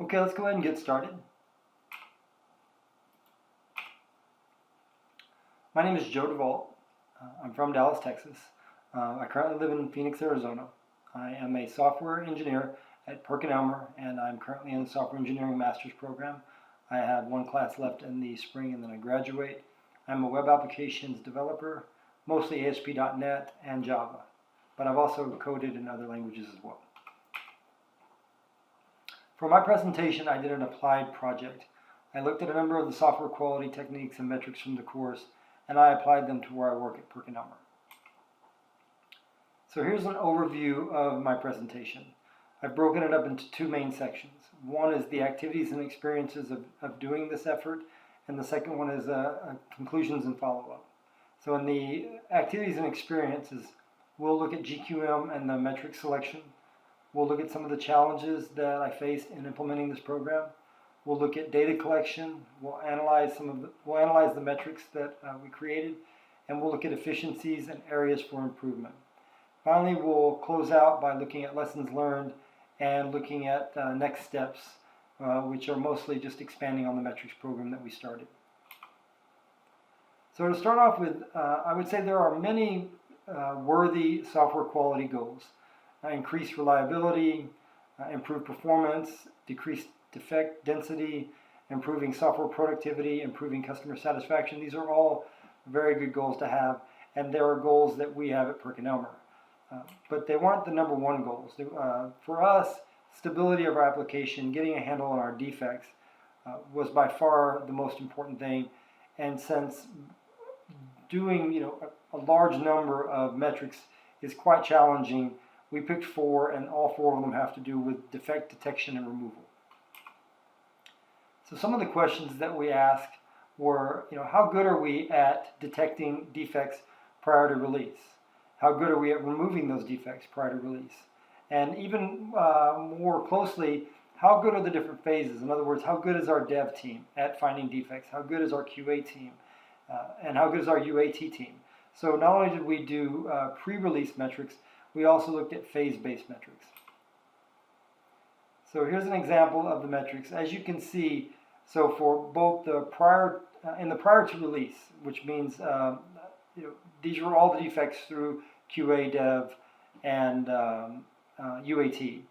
Okay, let's go ahead and get started. My name is JoeDavault. I'm from Dallas, Texas. I currently live in Phoenix, Arizona. I am a software engineer at PerkinElmer, and I'm currently in the software engineering master's program. I have one class left in the spring and then I graduate. I'm a web applications developer, mostly ASP.NET and Java, but I've also coded in other languages as well. For my presentation, I did an applied project. I looked at a number of the software quality techniques and metrics from the course, and I applied them to where I work at PerkinElmer. So here's an overview of my presentation. I've broken it up into two main sections. One is the activities and experiences of doing this effort, and the second one is conclusions and follow-up. So in the activities and experiences, we'll look at GQM and the metric selection. We'll look at some of the challenges that I faced in implementing this program. We'll look at data collection. We'll analyze the metrics that we created, and we'll look at efficiencies and areas for improvement. Finally, we'll close out by looking at lessons learned and looking at next steps, which are mostly just expanding on the metrics program that we started. So to start off with, I would say there are many worthy software quality goals. Increase reliability, improve performance, decrease defect density, improving software productivity, improving customer satisfaction. These are all very good goals to have, and there are goals that we have at PerkinElmer. But they weren't the number one goals. For us, stability of our application, getting a handle on our defects was by far the most important thing. And since doing a large number of metrics is quite challenging, we picked 4, and all 4 of them have to do with defect detection and removal. So some of the questions that we asked were, how good are we at detecting defects prior to release? How good are we at removing those defects prior to release? And even more closely, how good are the different phases? In other words, how good is our dev team at finding defects? How good is our QA team? And how good is our UAT team? So not only did we do pre-release metrics, we also looked at phase-based metrics. So here's an example of the metrics. As you can see, so for both the prior to release, which means these were all the defects through QA, dev, and UAT.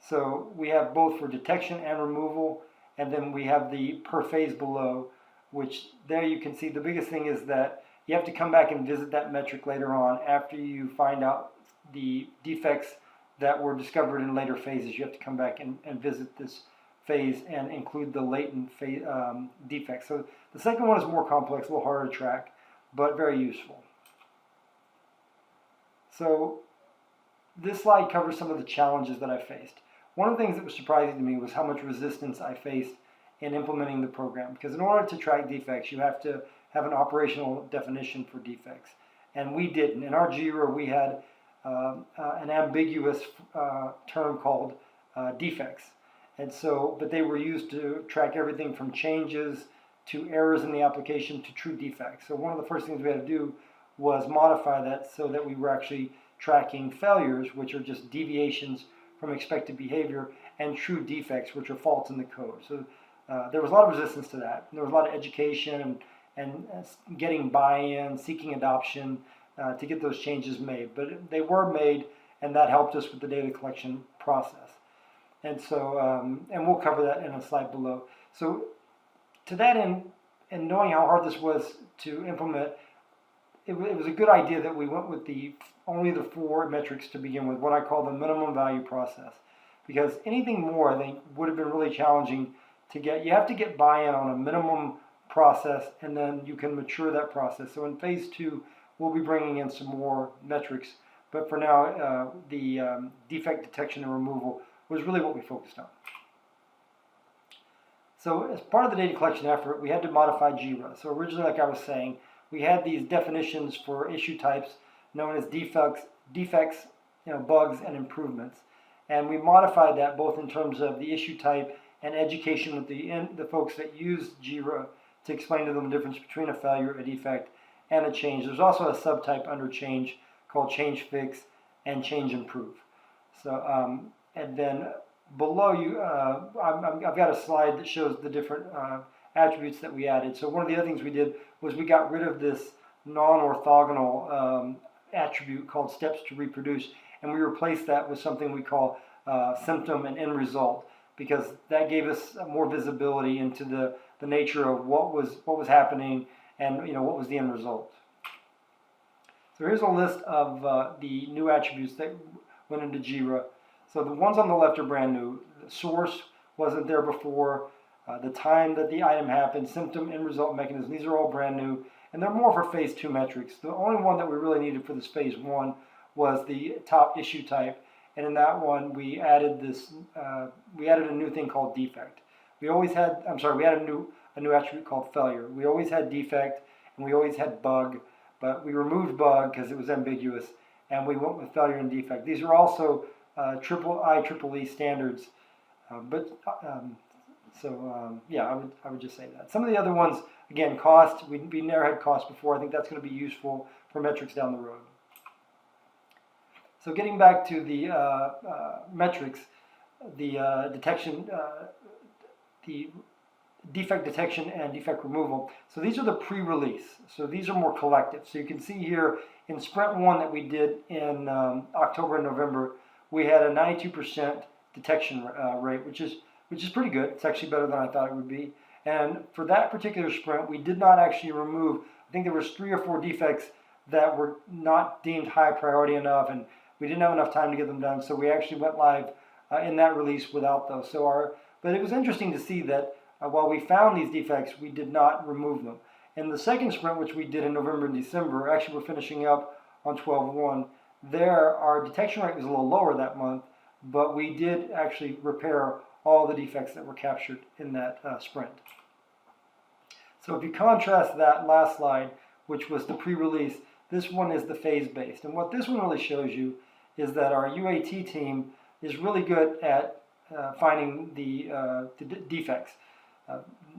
So we have both for detection and removal, and then we have the per phase below, which there you can see the biggest thing is that you have to come back and visit that metric later on after you find out the defects that were discovered in later phases. You have to come back and visit this phase and include the latent defects. So the second one is more complex, a little harder to track, but very useful. So this slide covers some of the challenges that I faced. One of the things that was surprising to me was how much resistance I faced in implementing the program, because in order to track defects, you have to have an operational definition for defects, and we didn't. In our JIRA, we had an ambiguous term called defects, and so, but they were used to track everything from changes to errors in the application to true defects. So one of the first things we had to do was modify that so that we were actually tracking failures, which are just deviations from expected behavior, and true defects, which are faults in the code. So there was a lot of resistance to that. There was a lot of education and getting buy-in, seeking adoption to get those changes made. But they were made, and that helped us with the data collection process. And so, and we'll cover that in a slide below. So to that end, and knowing how hard this was to implement, it was a good idea that we went with only the 4 metrics to begin with, what I call the minimum value process. Because anything more, I think, would have been really challenging to get. You have to get buy-in on a minimum process, and then you can mature that process. So in phase 2, we'll be bringing in some more metrics, but for now, the defect detection and removal was really what we focused on. So as part of the data collection effort, we had to modify JIRA. So originally, like I was saying, we had these definitions for issue types known as defects, bugs, and improvements. And we modified that both in terms of the issue type and education with the folks that use JIRA to explain to them the difference between a failure, a defect, and a change. There's also a subtype under change called change fix and change improve. So, and then below you, I've got a slide that shows the different attributes that we added. So one of the other things we did was we got rid of this non-orthogonal attribute called steps to reproduce, and we replaced that with something we call symptom and end result, because that gave us more visibility into the nature of what was happening and what was the end result. So here's a list of the new attributes that went into JIRA. So the ones on the left are brand new. The source wasn't there before. The time that the item happened, symptom, end result, mechanism, these are all brand new. And they're more for phase 2 metrics. The only one that we really needed for this phase 1 was the top issue type. And in that one, we added a new thing called defect. We added a new attribute called failure. We always had defect and we always had bug, but we removed bug because it was ambiguous, and we went with failure and defect. These are also IEEE standards, yeah, I would just say that. Some of the other ones, again, cost. We never had cost before. I think that's going to be useful for metrics down the road. So getting back to the metrics, the detection, the defect detection and defect removal. So these are the pre-release. So these are more collective. So you can see here in sprint 1 that we did in October and November, we had a 92% detection rate, which is pretty good. It's actually better than I thought it would be. And for that particular sprint, we did not actually remove, I think there was 3 or 4 defects that were not deemed high priority enough, and we didn't have enough time to get them done, so we actually went live in that release without those. But it was interesting to see that while we found these defects, we did not remove them. In the second sprint, which we did in November and December, actually we're finishing up on 12/1, there our detection rate was a little lower that month, but we did actually repair all the defects that were captured in that sprint. So if you contrast that last slide, which was the pre-release, this one is the phase-based. And what this one really shows you is that our UAT team is really good at finding the defects.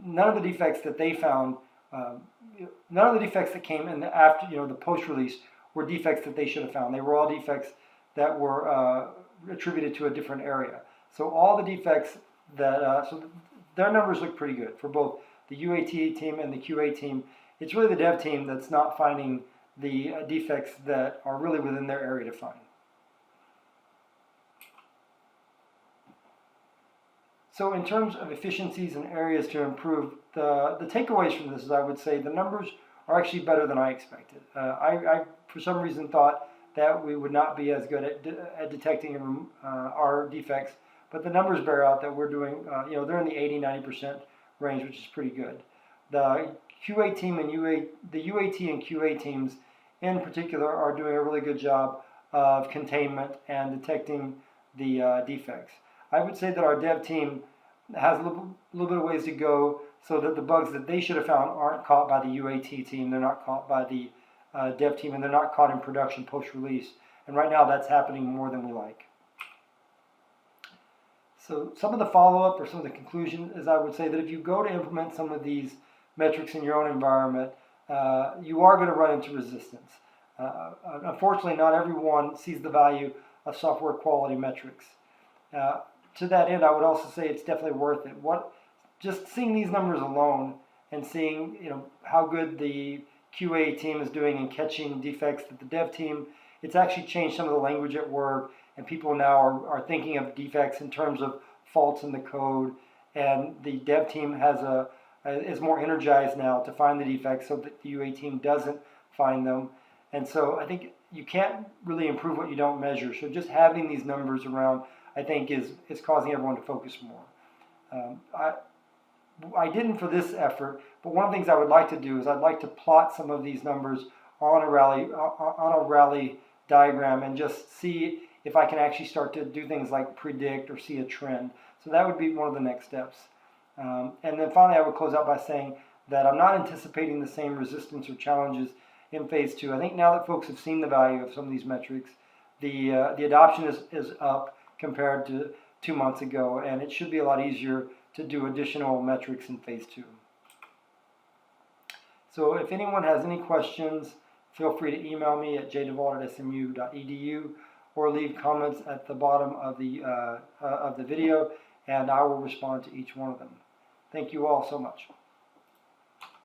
None of the defects that they found, none of the defects that came in after the post-release were defects that they should have found. They were all defects that were attributed to a different area. So all the defects that, so their numbers look pretty good for both the UAT team and the QA team. It's really the dev team that's not finding the defects that are really within their area to find. So in terms of efficiencies and areas to improve, the takeaways from this is, I would say the numbers are actually better than I expected. I for some reason thought that we would not be as good at detecting our defects, but the numbers bear out that we're doing, they're in the 80-90% range, which is pretty good. The QA team and the UAT and QA teams in particular are doing a really good job of containment and detecting the defects. I would say that our dev team has a little bit of ways to go so that the bugs that they should have found aren't caught by the UAT team, they're not caught by the dev team, and they're not caught in production post-release. And right now that's happening more than we like. So some of the follow-up or some of the conclusion is, I would say that if you go to implement some of these metrics in your own environment, you are going to run into resistance. Unfortunately, not everyone sees the value of software quality metrics. To that end, I would also say it's definitely worth it. Just seeing these numbers alone and seeing how good the QA team is doing in catching defects that the dev team, it's actually changed some of the language at work, and people now are thinking of defects in terms of faults in the code, and the dev team is more energized now to find the defects so that the UA team doesn't find them. And so I think you can't really improve what you don't measure. So just having these numbers around, I think, is causing everyone to focus more. I didn't for this effort, but one of the things I would like to do is I'd like to plot some of these numbers on a rally diagram and just see if I can actually start to do things like predict or see a trend. So that would be one of the next steps. And then finally, I would close out by saying that I'm not anticipating the same resistance or challenges in phase 2. I think now that folks have seen the value of some of these metrics, the adoption is up compared to 2 months ago, and it should be a lot easier to do additional metrics in phase 2. So if anyone has any questions, feel free to email me at JoeDavault@smu.edu, or leave comments at the bottom of the video, and I will respond to each one of them. Thank you all so much.